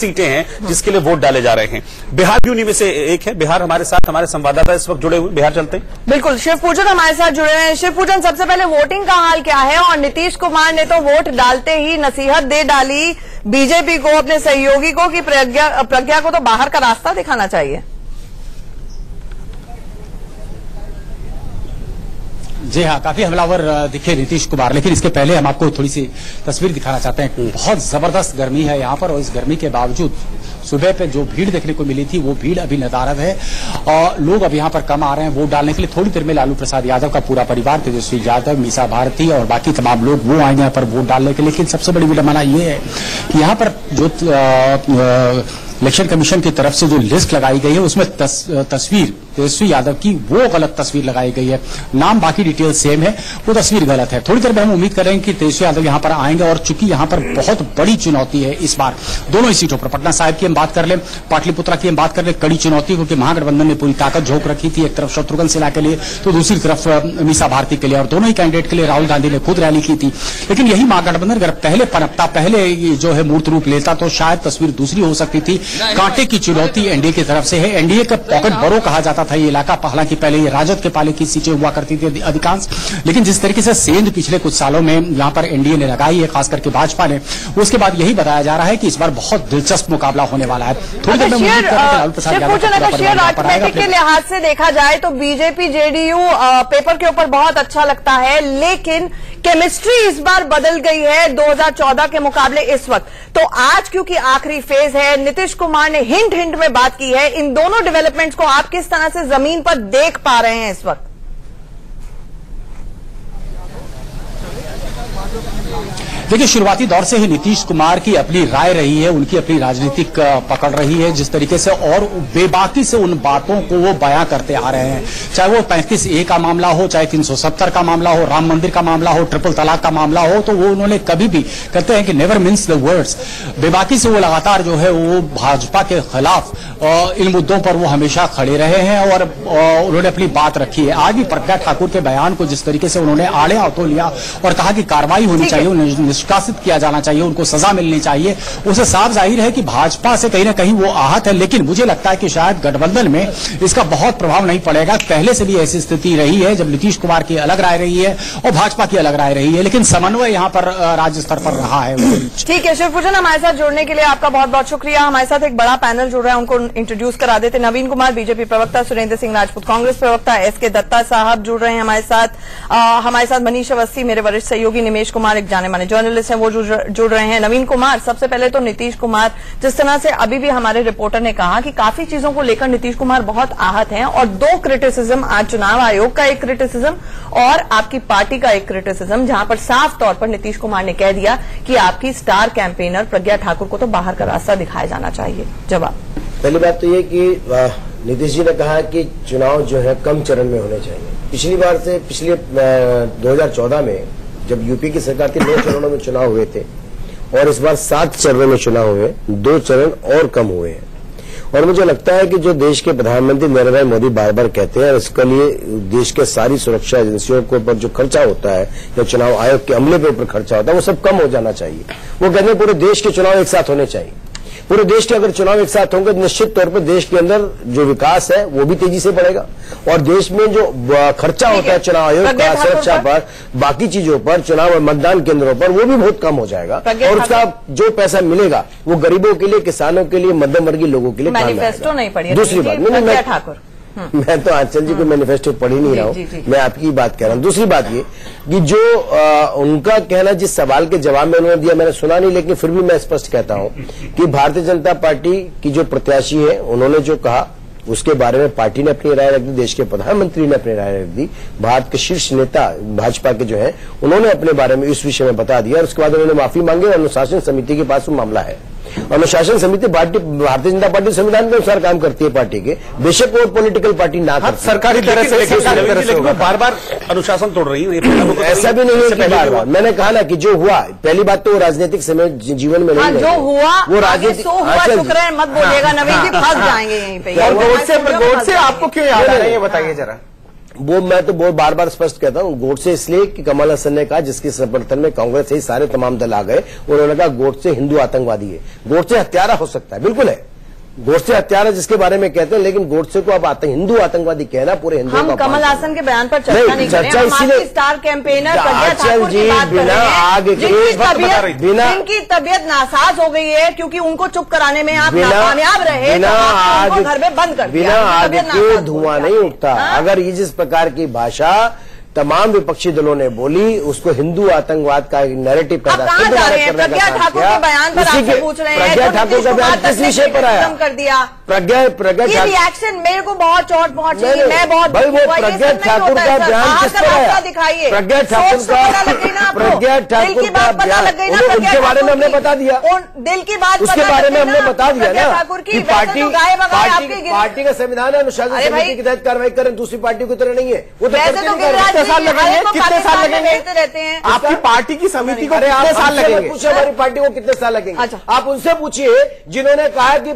सीटें हैं जिसके लिए वोट डाले जा रहे हैं। बिहार भी उन्हीं में से एक है। बिहार हमारे साथ हमारे संवाददाता इस वक्त जुड़े हुए, बिहार चलते हैं। बिल्कुल, शिवपूजन हमारे साथ जुड़े हैं। शिवपूजन, सबसे पहले वोटिंग का हाल क्या है? और नीतीश कुमार ने तो वोट डालते ही नसीहत दे डाली बीजेपी को, अपने सहयोगी को, कि प्रज्ञा को तो बाहर का रास्ता दिखाना चाहिए। जी हाँ, काफी हमलावर दिखे नीतीश कुमार, लेकिन इसके पहले हम आपको थोड़ी सी तस्वीर दिखाना चाहते हैं। बहुत जबरदस्त गर्मी है यहाँ पर, और इस गर्मी के बावजूद सुबह पे जो भीड़ देखने को मिली थी वो भीड़ अभी नदारद है और लोग अब यहाँ पर कम आ रहे हैं वोट डालने के लिए। थोड़ी देर में लालू प्रसाद यादव का पूरा परिवार, तेजस्वी यादव, मीसा भारती और बाकी तमाम लोग वो आएंगे यहाँ पर वोट डालने के लिए। लेकिन सबसे बड़ी विडंबना ये है कि यहाँ पर जो इलेक्शन कमीशन की तरफ से जो लिस्ट लगाई गई है उसमें तस्वीर तेजस्वी यादव की वो गलत तस्वीर लगाई गई है। नाम बाकी डिटेल सेम है, वो तस्वीर गलत है। थोड़ी देर में हम उम्मीद करेंगे कि तेजस्वी यादव यहाँ पर आएंगे, और चूंकि यहाँ पर बहुत बड़ी चुनौती है इस बार दोनों ही सीटों पर, पटना साहिब की हम बात कर लें, पाटलिपुत्रा की हम बात कर लें, कड़ी चुनौती, क्योंकि महागठबंधन ने पूरी ताकत झोंक रखी थी, एक तरफ शत्रुघ्न सिन्हा के लिए तो दूसरी तरफ मीसा भारती के लिए, और दोनों ही कैंडिडेट के लिए राहुल गांधी ने खुद रैली की थी। लेकिन यही महागठबंधन अगर पहले पनपता, पहले जो है मूर्त रूप लेता तो शायद तस्वीर दूसरी हो सकती थी। कांटे की चुनौती एनडीए की तरफ से है। एनडीए का पॉकेट बरो कहा जाता था ये इलाका, हालांकि पहले ये राजद के पाले की सीटें हुआ करती थी अधिकांश, लेकिन जिस तरीके से सेंध पिछले कुछ सालों में यहाँ पर एनडीए ने लगाई है, खास करके भाजपा ने, उसके बाद यही बताया जा रहा है कि इस बार बहुत दिलचस्प मुकाबला होने वाला है। थोड़ी देर में लालू प्रसाद राजनीतिक के लिहाज से देखा जाए तो बीजेपी जेडीयू पेपर के ऊपर बहुत अच्छा लगता है, लेकिन केमिस्ट्री इस बार बदल गई है 2014 के मुकाबले इस वक्त। तो आज क्योंकि आखिरी फेज है, नीतीश कुमार ने हिंट में बात की है, इन दोनों डेवलपमेंट्स को आप किस तरह से जमीन पर देख पा रहे हैं इस वक्त? देखिए, शुरुआती दौर से ही नीतीश कुमार की अपनी राय रही है, उनकी अपनी राजनीतिक पकड़ रही है, जिस तरीके से और बेबाकी से उन बातों को वो बयां करते आ रहे हैं, चाहे वो 35A का मामला हो, चाहे 370 का मामला हो, राम मंदिर का मामला हो, ट्रिपल तलाक का मामला हो, तो वो उन्होंने कभी भी कहते हैं कि नेवर मिन्स द वर्ड्स। बेबाकी से वो लगातार जो है वो भाजपा के खिलाफ इन मुद्दों पर वो हमेशा खड़े रहे हैं और उन्होंने अपनी बात रखी है। आज भी प्रज्ञा ठाकुर के बयान को जिस तरीके से उन्होंने आड़े हाथों लिया और कहा कि कार्रवाई होनी चाहिए, उन्हें निष्कासित किया जाना चाहिए, उनको सजा मिलनी चाहिए, उसे साफ जाहिर है कि भाजपा से कहीं ना कहीं वो आहत है। लेकिन मुझे लगता है कि शायद गठबंधन में इसका बहुत प्रभाव नहीं पड़ेगा। पहले से भी ऐसी स्थिति रही है जब नीतीश कुमार की अलग राय रही है और भाजपा की अलग राय रही है, लेकिन समन्वय यहाँ पर राज्य स्तर पर रहा है। ठीक है शिवपूजन, हमारे साथ जुड़ने के लिए आपका बहुत बहुत शुक्रिया। हमारे साथ एक बड़ा पैनल जुड़ रहा है, उनको इंट्रोड्यूस करा देते। नवीन कुमार बीजेपी प्रवक्ता, सुरेंद्र सिंह राजपूत कांग्रेस प्रवक्ता, एसके दत्ता साहब जुड़ रहे हैं हमारे साथ मनीष अवस्थी मेरे वरिष्ठ सहयोगी, निमेश कुमार एक जाने माने जर्नलिस्ट हैं वो जुड़ रहे हैं। नवीन कुमार, सबसे पहले तो नीतीश कुमार, जिस तरह से अभी भी हमारे रिपोर्टर ने कहा कि काफी चीजों को लेकर नीतीश कुमार बहुत आहत हैं, और दो क्रिटिसिज्म, आज चुनाव आयोग का एक क्रिटिसिज्म और आपकी पार्टी का एक क्रिटिसिज्म, जहां पर साफ तौर पर नीतीश कुमार ने कह दिया कि आपकी स्टार कैंपेनर प्रज्ञा ठाकुर को तो बाहर का रास्ता दिखाया जाना चाहिए। जवाब, पहली बात तो ये कि नीतीश जी ने कहा कि चुनाव जो है कम चरण में होने चाहिए। पिछली बार से पिछले 2014 में जब यूपी की सरकार थी 9 चरणों में चुनाव हुए थे, और इस बार 7 चरणों में चुनाव हुए, 2 चरण और कम हुए हैं। और मुझे लगता है कि जो देश के प्रधानमंत्री नरेंद्र भाई मोदी बार बार कहते हैं, इसके लिए देश के सारी सुरक्षा एजेंसियों के ऊपर जो खर्चा होता है या चुनाव आयोग के अमले के ऊपर खर्चा होता है, वो सब कम हो जाना चाहिए। वो कहते हैं पूरे देश के चुनाव एक साथ होने चाहिए। पूरे देश के अगर चुनाव एक साथ होंगे तो निश्चित तौर पर देश के अंदर जो विकास है वो भी तेजी से बढ़ेगा, और देश में जो खर्चा होता है चुनाव आयोग का, सुरक्षा पर, बाकी चीजों पर, चुनाव और मतदान केंद्रों पर, वो भी बहुत कम हो जाएगा, और उसका जो पैसा मिलेगा वो गरीबों के लिए, किसानों के लिए, मध्यम वर्गीय लोगों के लिए मैनिफेस्टो नहीं पड़ी। दूसरी बात, मैं तो आंचल जी को मैनिफेस्टो पढ़ ही नहीं रहा हूँ, मैं आपकी बात कह रहा हूँ। दूसरी बात ये कि जो उनका कहना, जिस सवाल के जवाब में उन्होंने दिया मैंने सुना नहीं, लेकिन फिर भी मैं स्पष्ट कहता हूँ कि भारतीय जनता पार्टी की जो प्रत्याशी है उन्होंने जो कहा उसके बारे में पार्टी ने अपनी राय रख दी, देश के प्रधानमंत्री ने अपनी राय रख दी, भारत के शीर्ष नेता भाजपा के जो है उन्होंने अपने बारे में इस विषय में बता दिया, और उसके बाद उन्होंने माफी मांगी और अनुशासन समिति के पास वो मामला है। अनुशासन समिति भारतीय जनता पार्टी संविधान के अनुसार काम करती है पार्टी के, बेशक वो पॉलिटिकल पार्टी ना कर सरकारी तरह से बार बार अनुशासन तोड़ रही है। ऐसा भी नहीं है कि बार बार, मैंने कहा ना कि जो हुआ, पहली बात तो राजनीतिक समय जीवन में नहीं, जो हुआ वो राजनीतिक मत बोलिएगा नवीन जी, फंस जाएंगे यहीं पे। गोडसे आपको क्यों याद आ रहा है ये बताइए जरा। वो मैं तो बहुत बार बार स्पष्ट कहता हूं, गोडसे इसलिए कि कमल हसन ने कहा, जिसके समर्थन में कांग्रेस से सारे तमाम दल आ गए, उन्होंने कहा गोडसे हिंदू आतंकवादी है। गोडसे हत्यारा हो सकता है, बिल्कुल है, गोडसे हत्यारा जिसके बारे में कहते हैं, लेकिन गोडसे को अब हिंदू आतंकवादी कहना पूरे हिंदू हम कमल हासन के बयान पर चर्चा नहीं कर रहे हैं, हम आपकी स्टार कैंपेनर प्रज्ञा ठाकुर की बात कर रहे हैं, जिनकी तबीयत नासाज हो गई है क्योंकि उनको चुप कराने में आप नाकामयाब रहे, बिना आग घर में बंद कर दिया, बिना आग के धुआं नहीं उठता। अगर ये जिस प्रकार की भाषा तमाम विपक्षी दलों ने बोली, उसको हिंदू आतंकवाद का नैरेटिव पैदा प्रज्ञा ठाकुर के बयान पर आपसे पूछ रहे हैं, प्रज्ञा ठाकुर का बयान किस विषय पर आया? कर दिया प्रज्ञा रिएक्शन मेरे को बहुत चोट पहुंची, मैं बहुत भाई वो प्रज्ञा ठाकुर का बयान किस पर आया? दिखाइए प्रज्ञा ठाकुर का बयान उनके बारे में हमने बता दिया, दिल की बात उसके बारे में हमने बता दिया ना ठाकुर की पार्टी का संविधान है, अनुशासन समिति के तहत कार्रवाई करें, दूसरी पार्टियों की तरह नहीं है। वो तो कितने साल लगेंगे रहते हैं आपकी पार्टी की समिति को? कितने साल लगेंगे? पूछिए हमारी पार्टी को कितने साल लगेंगे? अच्छा। आप उनसे पूछिए जिन्होंने कहा कि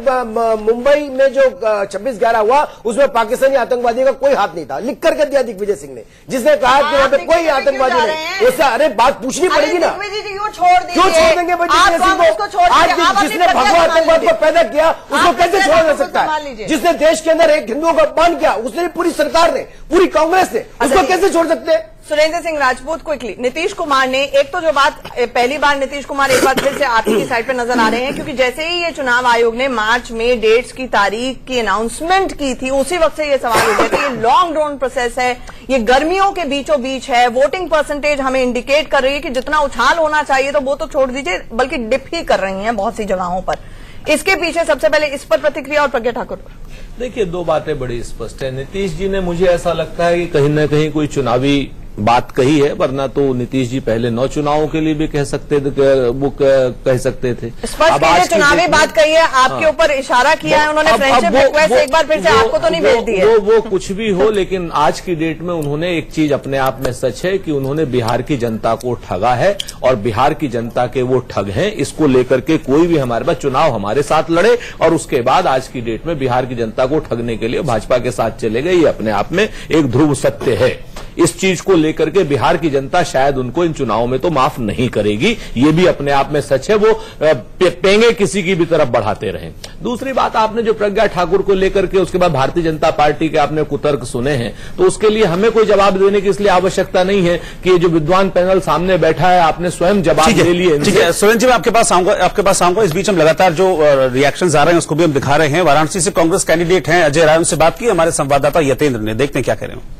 मुंबई में जो 26/11 हुआ उसमें पाकिस्तानी आतंकवादी का कोई हाथ नहीं था, लिख करके दिया दिग्विजय सिंह ने, जिसने कहा कि वहां पे कोई आतंकवादी नहीं। उससे अरे बात पूछनी पड़ेगी ना, क्यों छोड़ देंगे दिग्विजय सिंह को? आज जिसने भगवा आतंकवाद को पैदा किया उसको कैसे छोड़ा जा सकता है? जिसने देश के अंदर एक हिंदुओं का अपमान किया उसने पूरी सरकार ने, पूरी कांग्रेस ने, उसको कैसे छोड़ सकते हैं? सुरेंद्र सिंह राजपूत क्विकली, नीतीश कुमार ने एक तो जो बात पहली बार नीतीश कुमार एक बार फिर से आप ही की साइड पे नजर आ रहे हैं, क्योंकि जैसे ही ये चुनाव आयोग ने मार्च में डेट्स की तारीख की अनाउंसमेंट की थी उसी वक्त से ये सवाल उठे थे, ये लॉन्ग ड्रोन प्रोसेस है, ये गर्मियों के बीचों बीच है, वोटिंग परसेंटेज हमें इंडिकेट कर रही है कि जितना उछाल होना चाहिए तो वो तो छोड़ दीजिए बल्कि डिप ही कर रही है बहुत सी जगहों पर। इसके पीछे सबसे पहले इस पर प्रतिक्रिया और प्रज्ञा ठाकुर पर। देखिए, दो बातें बड़ी स्पष्ट है। नीतीश जी ने, मुझे ऐसा लगता है कि कहीं न कहीं कोई चुनावी बात कही है, वरना तो नीतीश जी पहले 9 चुनावों के लिए भी कह सकते थे, वो कह सकते थे। स्पष्ट चुनावी बात कही है, आपके ऊपर इशारा किया है उन्होंने, फ्रेंडशिप रिक्वेस्ट एक बार फिर से आपको तो नहीं भेज दी है। वो कुछ भी हो, लेकिन आज की डेट में उन्होंने एक चीज अपने आप में सच है कि उन्होंने बिहार की जनता को ठगा है, और बिहार की जनता के वो ठग हैं। इसको लेकर के कोई भी हमारे पास चुनाव हमारे साथ लड़े और उसके बाद आज की डेट में बिहार की जनता को ठगने के लिए भाजपा के साथ चले गए, ये अपने आप में एक ध्रुव सत्य है। इस चीज को लेकर के बिहार की जनता शायद उनको इन चुनावों में तो माफ नहीं करेगी, ये भी अपने आप में सच है। वो पेंगे किसी की भी तरफ बढ़ाते रहें। दूसरी बात, आपने जो प्रज्ञा ठाकुर को लेकर के उसके बाद भारतीय जनता पार्टी के आपने कुतर्क सुने हैं, तो उसके लिए हमें कोई जवाब देने की इसलिए आवश्यकता नहीं है कि ये जो विद्वान पैनल सामने बैठा है आपने स्वयं जवाब दे लिए। ठीक है सुरेंद्र जी, मैं आपके पास आऊंगा। इस बीच हम लगातार जो रिएक्शंस आ रहे हैं उसको भी हम दिखा रहे हैं। वाराणसी से कांग्रेस कैंडिडेट हैं अजय राय, उनसे बात की हमारे संवाददाता यतेंद्र ने, देखते हैं क्या कह रहे हैं।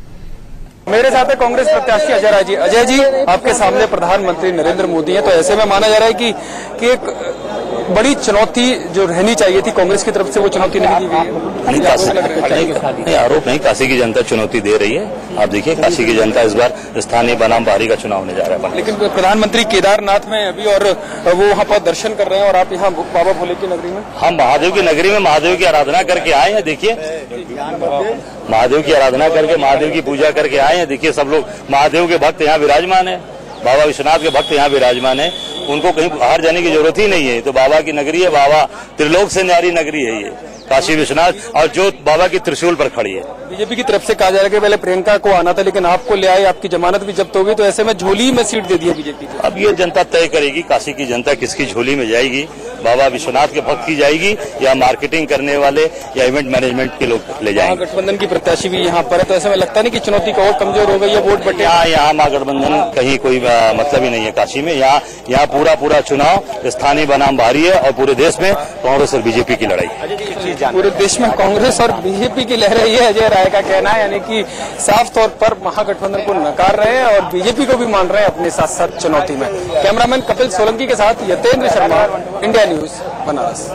मेरे साथ है कांग्रेस प्रत्याशी अजय राय जी। अजय जी, आपके सामने प्रधानमंत्री नरेंद्र मोदी हैं, तो ऐसे में माना जा रहा है कि एक बड़ी चुनौती जो रहनी चाहिए थी कांग्रेस की तरफ से वो चुनौती नहीं दी गई है। नहीं, आरोप नहीं, काशी की जनता चुनौती दे रही है। आप देखिए, काशी की जनता इस बार स्थानीय बनाम बाहरी का चुनाव होने जा रहा है। लेकिन प्रधानमंत्री केदारनाथ में अभी और वो वहाँ पर दर्शन कर रहे हैं, और आप यहाँ बाबा भोले की नगरी में। हम महादेव की नगरी में महादेव की आराधना करके आए हैं। देखिए, महादेव की आराधना करके, महादेव की पूजा करके आए हैं। देखिए, सब लोग महादेव के भक्त यहाँ विराजमान है, बाबा विश्वनाथ के भक्त यहाँ विराजमान है, उनको कहीं बाहर जाने की जरूरत ही नहीं है। तो बाबा की नगरी है, बाबा त्रिलोक से न्यारी नगरी है ये काशी विश्वनाथ, और जो बाबा की त्रिशूल पर खड़ी है। बीजेपी की तरफ से कहा जा रहा है कि पहले प्रियंका को आना था, लेकिन आपको ले आए, आपकी जमानत भी जब्त हो गई, तो ऐसे में झोली में सीट दे दी है बीजेपी को। अब ये जनता तय करेगी, काशी की जनता किसकी झोली में जाएगी, बाबा विश्वनाथ के भक्त की जाएगी या मार्केटिंग करने वाले या इवेंट मैनेजमेंट के लोग ले जाएंगे। महागठबंधन की प्रत्याशी भी यहाँ पर है, तो ऐसे में लगता नहीं कि चुनौती का और कमजोर हो गई है वोट बटे। यहाँ महागठबंधन कहीं कोई मतलब ही नहीं है काशी में। यहाँ पूरा चुनाव स्थानीय बनाम बाहरी है, और पूरे देश में कांग्रेस और बीजेपी की लड़ाई। पूरे देश में कांग्रेस और बीजेपी की लहर है, ये अजय राय का कहना है, यानी कि साफ तौर पर महागठबंधन को नकार रहे हैं और बीजेपी को भी मान रहे हैं अपने साथ साथ चुनौती में। कैमरामैन कपिल सोलंकी के साथ यतेंद्र शर्मा, इंडिया न्यूज, बनारस।